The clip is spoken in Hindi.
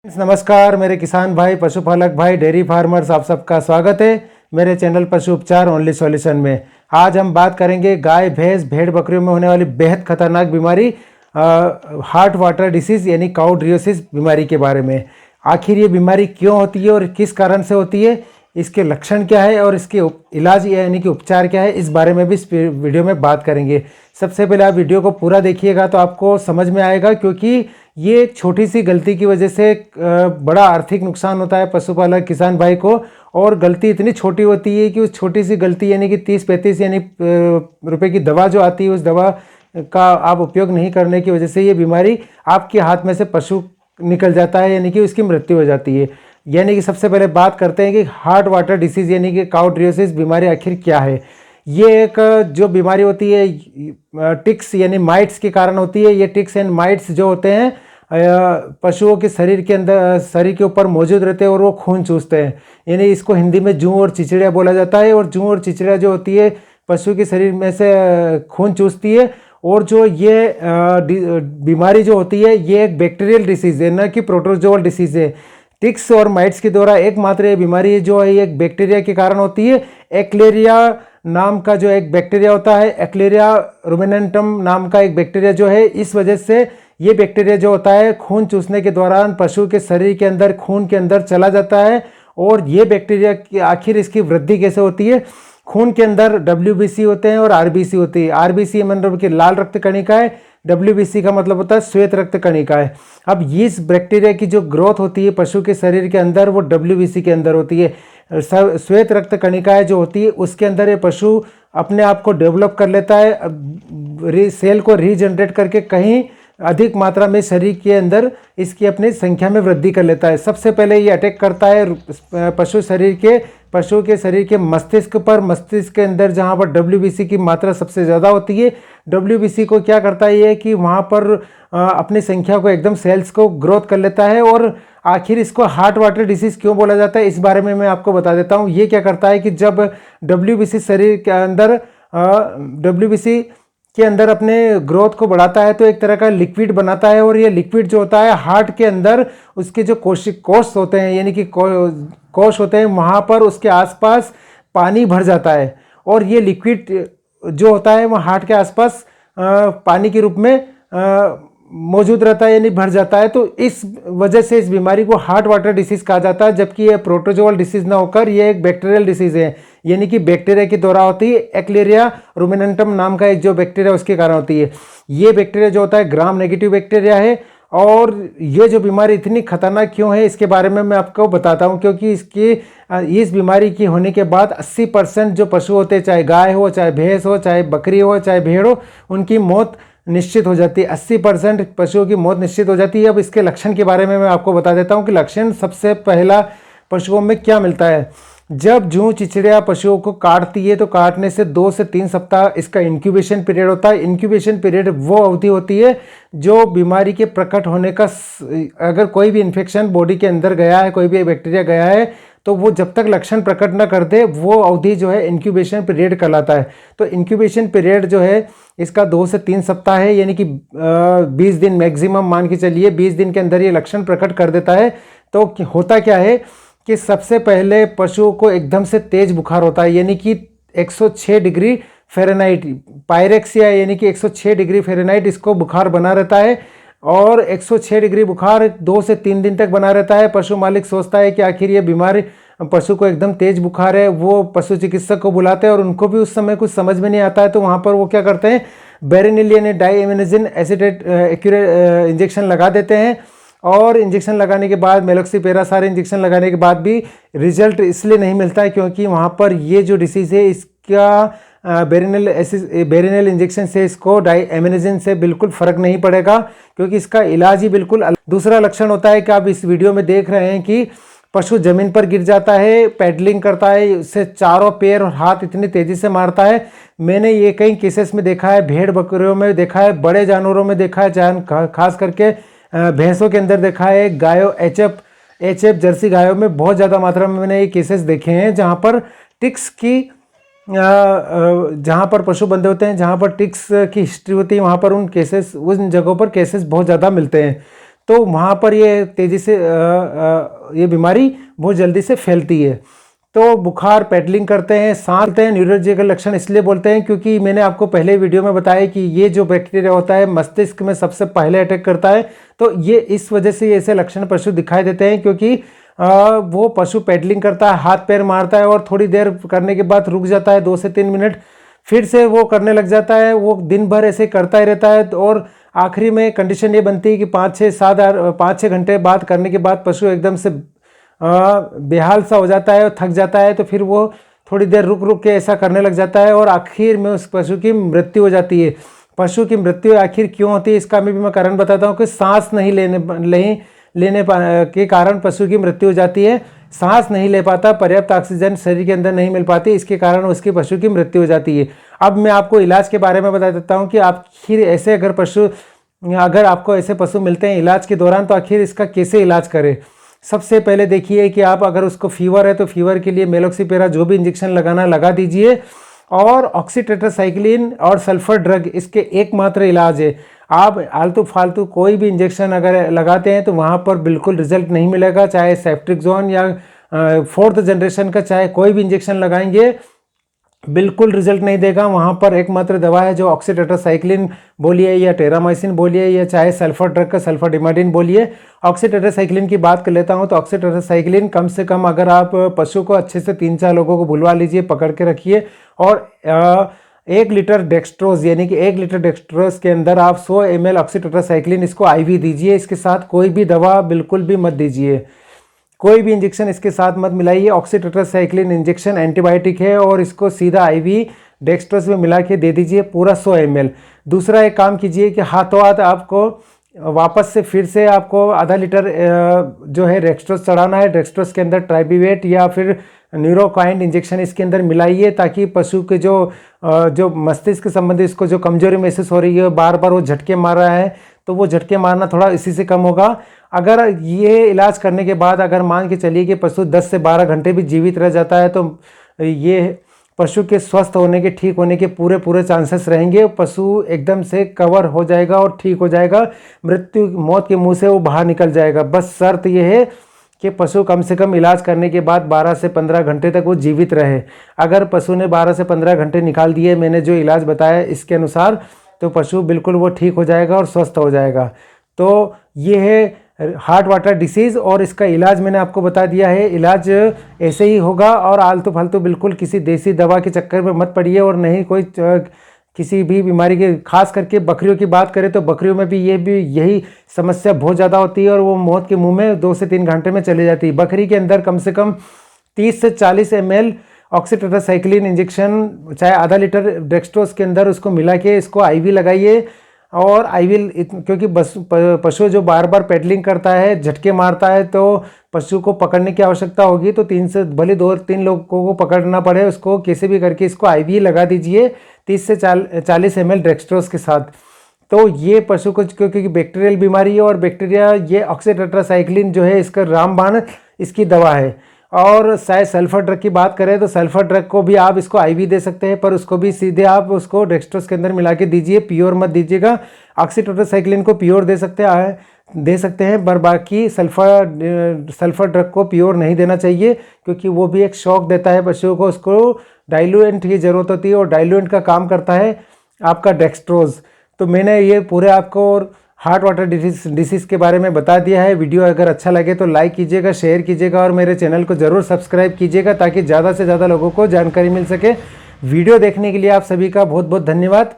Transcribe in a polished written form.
नमस्कार मेरे किसान भाई, पशुपालक भाई, डेयरी फार्मर्स, आप सबका स्वागत है मेरे चैनल पशु उपचार ओनली सॉल्यूशन में। आज हम बात करेंगे गाय भैंस भेड़ बकरियों में होने वाली बेहद खतरनाक बीमारी हार्ट वाटर डिसीज़ यानी काउड्रियोसिस बीमारी के बारे में। आखिर ये बीमारी क्यों होती है और किस कारण से होती है, इसके लक्षण क्या है और इसके इलाज यानी कि उपचार क्या है, इस बारे में भी इस वीडियो में बात करेंगे। सबसे पहले आप वीडियो को पूरा देखिएगा तो आपको समझ में आएगा, क्योंकि ये एक छोटी सी गलती की वजह से बड़ा आर्थिक नुकसान होता है पशुपालक किसान भाई को। और गलती इतनी छोटी होती है कि उस छोटी सी गलती यानी कि 30-35 यानी रुपए की दवा जो आती है, उस दवा का आप उपयोग नहीं करने की वजह से ये बीमारी आपके हाथ में से पशु निकल जाता है, यानी कि उसकी मृत्यु हो जाती है। यानी कि सबसे पहले बात करते हैं कि हार्ट वाटर डिसीज़ यानी कि काउड्रियोसिस बीमारी आखिर क्या है। ये एक जो बीमारी होती है टिक्स यानी माइट्स के कारण होती है। ये टिक्स एंड माइट्स जो होते हैं पशुओं के शरीर के अंदर, शरीर के ऊपर मौजूद रहते हैं और वो खून चूसते हैं। यानी इसको हिंदी में जूं और चिचड़िया बोला जाता है। और जूं और चिचड़िया जो होती है पशु के शरीर में से खून चूसती है। और जो ये बीमारी जो होती है ये एक बैक्टीरियल डिसीज़ है, न कि प्रोटोजोअल डिसीज़ है। टिक्स और माइट्स के द्वारा एकमात्र ये बीमारी जो है ये एक बैक्टीरिया के कारण होती है। एक्लेरिया नाम का जो एक बैक्टीरिया होता है, एक्लेरिया रुमिनेंटम नाम का एक बैक्टीरिया जो है, इस वजह से ये बैक्टीरिया जो होता है खून चूसने के दौरान पशु के शरीर के अंदर, खून के अंदर चला जाता है। और ये बैक्टीरिया की आखिर इसकी वृद्धि कैसे होती है, खून के अंदर WBC होते हैं और RBC होती है। RBC मतलब कि लाल रक्त कणिका है, WBC का मतलब होता है श्वेत रक्त कणिका है। अब इस बैक्टीरिया की जो ग्रोथ होती है पशु के शरीर के अंदर वो WBC के अंदर होती है। श्वेत रक्त कणिकाएं जो होती है उसके अंदर ये पशु अपने आप को डेवलप कर लेता है, सेल को रीजनरेट करके कहीं अधिक मात्रा में शरीर के अंदर इसकी अपनी संख्या में वृद्धि कर लेता है। सबसे पहले ये अटैक करता है पशु के शरीर के मस्तिष्क पर। मस्तिष्क के अंदर जहाँ पर WBC की मात्रा सबसे ज़्यादा होती है, WBC को क्या करता है ये कि वहाँ पर अपनी संख्या को एकदम सेल्स को ग्रोथ कर लेता है। और आखिर इसको हार्ट वाटर डिसीज़ क्यों बोला जाता है, इस बारे में मैं आपको बता देता हूँ। ये क्या करता है कि जब WBC शरीर के अंदर WBC के अंदर अपने ग्रोथ को बढ़ाता है तो एक तरह का लिक्विड बनाता है। और ये लिक्विड जो होता है हार्ट के अंदर उसके जो कोश होते हैं यानी कि कोश होते हैं, वहाँ पर उसके आसपास पानी भर जाता है। और ये लिक्विड जो होता है वो हार्ट के आसपास पानी के रूप में मौजूद रहता है यानी भर जाता है। तो इस वजह से इस बीमारी को हार्ट वाटर डिसीज़ कहा जाता है, जबकि ये प्रोटोजोअल डिसीज़ ना होकर ये एक बैक्टीरियल डिसीज़ है, यानी कि बैक्टीरिया के द्वारा होती है। एक्लेरिया रुमिनेंटम नाम का एक जो बैक्टीरिया उसके कारण होती है। ये बैक्टीरिया जो होता है ग्राम नेगेटिव बैक्टीरिया है। और ये जो बीमारी इतनी खतरनाक क्यों है इसके बारे में मैं आपको बताता हूँ, क्योंकि इस बीमारी की होने के बाद 80% जो पशु होते हैं, चाहे गाय हो, चाहे भैंस हो, चाहे बकरी हो, चाहे भेड़ हो, उनकी मौत निश्चित हो जाती है। 80% पशुओं की मौत निश्चित हो जाती है। अब इसके लक्षण के बारे में मैं आपको बता देता हूँ कि लक्षण सबसे पहला पशुओं में क्या मिलता है। जब जूं चिचड़िया पशुओं को काटती है तो काटने से 2 से 3 सप्ताह इसका इंक्यूबेशन पीरियड होता है। इंक्यूबेशन पीरियड वो अवधि होती है जो बीमारी के प्रकट होने का, अगर कोई भी इन्फेक्शन बॉडी के अंदर गया है, कोई भी बैक्टीरिया गया है, तो वो जब तक लक्षण प्रकट न कर दे वो अवधि जो है इंक्यूबेशन पीरियड कहलाता है। तो इंक्यूबेशन पीरियड जो है इसका 2 से 3 सप्ताह है, यानी कि 20 दिन मैक्सिमम मान के चलिए। 20 दिन के अंदर ये लक्षण प्रकट कर देता है। तो होता क्या है कि सबसे पहले पशुओं को एकदम से तेज बुखार होता है, यानी कि 106 डिग्री फ़ारेनहाइट, पायरेक्सिया यानी कि 106 डिग्री फ़ारेनहाइट इसको बुखार बना रहता है। और 106 डिग्री बुखार 2 से 3 दिन तक बना रहता है। पशु मालिक सोचता है कि आखिर ये बीमारी पशु को एकदम तेज बुखार है, वो पशु चिकित्सक को बुलाते हैं और उनको भी उस समय कुछ समझ में नहीं आता है। तो वहाँ पर वो क्या करते हैं, बेरिनिल यानी डाईएमिनोजेन एसिटेट इंजेक्शन लगा देते हैं। और इंजेक्शन लगाने के बाद मेलोक्सीपेरा सारे इंजेक्शन लगाने के बाद भी रिजल्ट इसलिए नहीं मिलता है क्योंकि वहाँ पर ये जो डिसीज़ है इसका बेरिनिल इंजेक्शन से इसको डाईएमिनोजेन से बिल्कुल फ़र्क नहीं पड़ेगा, क्योंकि इसका इलाज ही बिल्कुल अलग। दूसरा लक्षण होता है कि आप इस वीडियो में देख रहे हैं कि पशु जमीन पर गिर जाता है, पैडलिंग करता है, उससे चारों पैर और हाथ इतनी तेज़ी से मारता है। मैंने ये कई केसेस में देखा है, भेड़ बकरियों में देखा है, बड़े जानवरों में देखा है, चाहे खास करके भैंसों के अंदर देखा है, गायों एचएफ जर्सी गायों में बहुत ज़्यादा मात्रा में मैंने ये केसेस देखे हैं, जहाँ पर टिक्स की जहाँ पर पशु बंधे होते हैं, जहाँ पर टिक्स की हिस्ट्री होती है, वहाँ पर उन जगहों पर केसेस बहुत ज़्यादा मिलते हैं। तो वहाँ पर ये तेज़ी से ये बीमारी बहुत जल्दी से फैलती है। तो बुखार, पेडलिंग करते हैं, सांस लेते हैं, न्यूरोलॉजिकल लक्षण इसलिए बोलते हैं क्योंकि मैंने आपको पहले वीडियो में बताया कि ये जो बैक्टीरिया होता है मस्तिष्क में सबसे पहले अटैक करता है। तो ये इस वजह से ऐसे लक्षण पशु दिखाई देते हैं क्योंकि वो पशु पेडलिंग करता है, हाथ पैर मारता है और थोड़ी देर करने के बाद रुक जाता है, 2 से 3 मिनट, फिर से वो करने लग जाता है। वो दिन भर ऐसे करता ही रहता है और आखिरी में कंडीशन ये बनती है कि 5-6 घंटे बाद करने के बाद पशु एकदम से बेहाल सा हो जाता है और थक जाता है। तो फिर वो थोड़ी देर रुक रुक के ऐसा करने लग जाता है और आखिर में उस पशु की मृत्यु हो जाती है। पशु की मृत्यु आखिर क्यों होती है इसका भी मैं कारण बताता हूँ कि सांस नहीं लेने के कारण पशु की मृत्यु हो जाती है। सांस नहीं ले पाता, पर्याप्त ऑक्सीजन शरीर के अंदर नहीं मिल पाती, इसके कारण उसकी पशु की मृत्यु हो जाती है। अब मैं आपको इलाज के बारे में बता देता हूँ कि आखिर ऐसे अगर आपको ऐसे पशु मिलते हैं इलाज के दौरान तो आखिर इसका कैसे इलाज करें। सबसे पहले देखिए कि आप अगर उसको फीवर है तो फीवर के लिए मेलोक्सिपेरा जो भी इंजेक्शन लगाना लगा दीजिए और ऑक्सीटेट्रासाइक्लिन और सल्फर ड्रग इसके एकमात्र इलाज है। आप आलतू फालतू कोई भी इंजेक्शन अगर लगाते हैं तो वहाँ पर बिल्कुल रिजल्ट नहीं मिलेगा, चाहे सेफ्ट्रिक्सोन या 4th जनरेशन का चाहे कोई भी इंजेक्शन लगाएंगे बिल्कुल रिजल्ट नहीं देगा। वहाँ पर एकमात्र दवा है जो ऑक्सीटेट्रासाइक्लिन बोलिए या टेरामाइसिन बोलिए या चाहे सल्फर ड्रग का सल्फाडिमाइडिन बोलिए। ऑक्सीटेट्रासाइक्लिन की बात कर लेता हूँ तो ऑक्सीटेट्रासाइक्लिन कम से कम अगर आप पशु को अच्छे से 3-4 लोगों को बुलवा लीजिए, पकड़ के रखिए और 1 लीटर डेक्सट्रोज यानी कि 1 लीटर डेक्सट्रोज के अंदर आप 100 ml ऑक्सीटेट्रासाइक्लिन इसको IV दीजिए। इसके साथ कोई भी दवा बिल्कुल भी मत दीजिए, कोई भी इंजेक्शन इसके साथ मत मिलाइए। ऑक्सीटेट्रासाइक्लिन इंजेक्शन एंटीबायोटिक है और इसको सीधा IV डेक्सट्रोज में मिला के दे दीजिए पूरा 100 ml। दूसरा एक काम कीजिए कि हाथों हाथ आपको वापस से फिर से आपको आधा लीटर जो है डेक्सट्रोज चढ़ाना है। डेक्सट्रोज के अंदर ट्राइबीवेट या फिर न्यूरोकाइंड इंजेक्शन इसके अंदर मिलाइए ताकि पशु के जो मस्तिष्क संबंधी इसको जो कमजोरी महसूस हो रही है, बार बार वो झटके मार रहा है, तो वो झटके मारना थोड़ा इसी से कम होगा। अगर ये इलाज करने के बाद अगर मान के चलिए कि पशु 10 से 12 घंटे भी जीवित रह जाता है तो ये पशु के स्वस्थ होने के, ठीक होने के पूरे चांसेस रहेंगे। पशु एकदम से कवर हो जाएगा और ठीक हो जाएगा, मौत के मुंह से वो बाहर निकल जाएगा। बस शर्त यह है कि पशु कम से कम इलाज करने के बाद 12 से 15 घंटे तक वो जीवित रहे। अगर पशु ने 12 से 15 घंटे निकाल दिए मैंने जो इलाज बताया इसके अनुसार, तो पशु बिल्कुल वो ठीक हो जाएगा और स्वस्थ हो जाएगा। तो ये है हार्ट वाटर डिसीज़ और इसका इलाज मैंने आपको बता दिया है। इलाज ऐसे ही होगा और आलतू फालतू बिल्कुल किसी देसी दवा के चक्कर में मत पड़िए और नहीं कोई किसी भी बीमारी के, खास करके बकरियों की बात करें तो बकरियों में भी यही समस्या बहुत ज़्यादा होती है और वो मौत के मुंह में 2 से 3 घंटे में चली जाती है। बकरी के अंदर कम से कम 30 से 40 ml ऑक्सीटेट्रासाइक्लिन इंजेक्शन चाहे आधा लीटर डेक्सट्रोज के अंदर उसको मिला के इसको IV लगाइए। और क्योंकि पशु जो बार बार पेडलिंग करता है, झटके मारता है, तो पशु को पकड़ने की आवश्यकता होगी तो 3 से भले 2-3 लोगों को पकड़ना पड़े, उसको कैसे भी करके इसको IV लगा दीजिए 30 से 40 ml डेक्सट्रोज के साथ। तो ये पशु को क्योंकि बैक्टीरियल बीमारी है और बैक्टीरिया ये ऑक्सीटेट्रासाइक्लिन जो है इसका रामबाण इसकी दवा है। और शायद सल्फर ड्रग की बात करें तो सल्फर ड्रग को भी आप इसको IV दे सकते हैं, पर उसको भी सीधे आप उसको डेक्सट्रोज के अंदर मिला के दीजिए, प्योर मत दीजिएगा। ऑक्सीटेट्रासाइक्लिन को प्योर दे सकते हैं पर बाकी सल्फर ड्रग को प्योर नहीं देना चाहिए क्योंकि वो भी एक शॉक देता है पशुओं को, उसको डाइल्यूएंट की ज़रूरत होती है और डाइल्यूएंट का काम करता है आपका डेक्सट्रोज। तो मैंने ये पूरे आपको हार्ट वाटर डिसीज़ के बारे में बता दिया है। वीडियो अगर अच्छा लगे तो लाइक कीजिएगा, शेयर कीजिएगा और मेरे चैनल को ज़रूर सब्सक्राइब कीजिएगा ताकि ज़्यादा से ज़्यादा लोगों को जानकारी मिल सके। वीडियो देखने के लिए आप सभी का बहुत बहुत धन्यवाद।